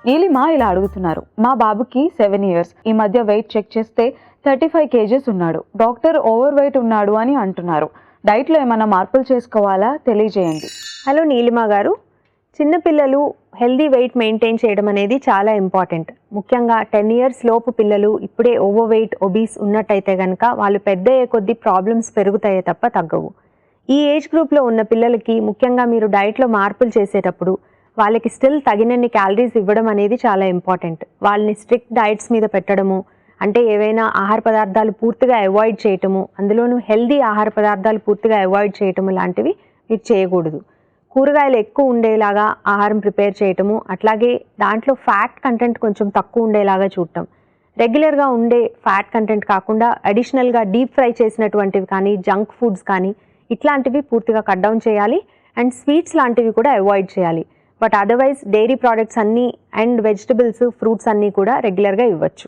నీలిమ ఇలా అడుగుతున్నారు, మా బాబుకి 7 years, ఈ మధ్య వెయిట్ చెక్ చేస్తే 35 kgs ఉన్నాడు. డాక్టర్ ఓవర్ వెయిట్ ఉన్నాడు అని అంటున్నారు. డైట్లో ఏమైనా మార్పులు చేసుకోవాలా తెలియజేయండి. హలో నీలిమ గారు, చిన్నపిల్లలు హెల్దీ వెయిట్ మెయింటైన్ చేయడం అనేది చాలా ఇంపార్టెంట్. ముఖ్యంగా 10 years లోపు పిల్లలు ఇప్పుడే ఓవర్ వెయిట్ ఒబీస్ ఉన్నట్టయితే కనుక వాళ్ళు పెద్ద అయ్యే కొద్దీ ప్రాబ్లమ్స్ పెరుగుతాయే తప్ప తగ్గవు. ఈ ఏజ్ గ్రూప్లో ఉన్న పిల్లలకి ముఖ్యంగా మీరు డైట్లో మార్పులు చేసేటప్పుడు వాళ్ళకి స్టిల్ తగినన్ని క్యాలరీస్ ఇవ్వడం అనేది చాలా ఇంపార్టెంట్. వాళ్ళని స్ట్రిక్ట్ డైట్స్ మీద పెట్టడము, అంటే ఏవైనా ఆహార పదార్థాలు పూర్తిగా అవాయిడ్ చేయటము, అందులోనూ హెల్దీ ఆహార పదార్థాలు పూర్తిగా అవాయిడ్ చేయటము లాంటివి మీరు చేయకూడదు. కూరగాయలు ఎక్కువ ఉండేలాగా ఆహారం ప్రిపేర్ చేయటము, అట్లాగే దాంట్లో ఫ్యాట్ కంటెంట్ కొంచెం తక్కువ ఉండేలాగా చూడటం. రెగ్యులర్గా ఉండే ఫ్యాట్ కంటెంట్ కాకుండా అడిషనల్గా డీప్ ఫ్రై చేసినటువంటివి కానీ, జంక్ ఫుడ్స్ కానీ ఇట్లాంటివి పూర్తిగా కట్ డౌన్ చేయాలి. అండ్ స్వీట్స్ లాంటివి కూడా అవాయిడ్ చేయాలి. బట్ అదర్వైజ్ డైరీ ప్రోడక్ట్స్ అన్నీ అండ్ వెజిటబుల్స్, ఫ్రూట్స్ అన్నీ కూడా రెగ్యులర్గా ఇవ్వచ్చు.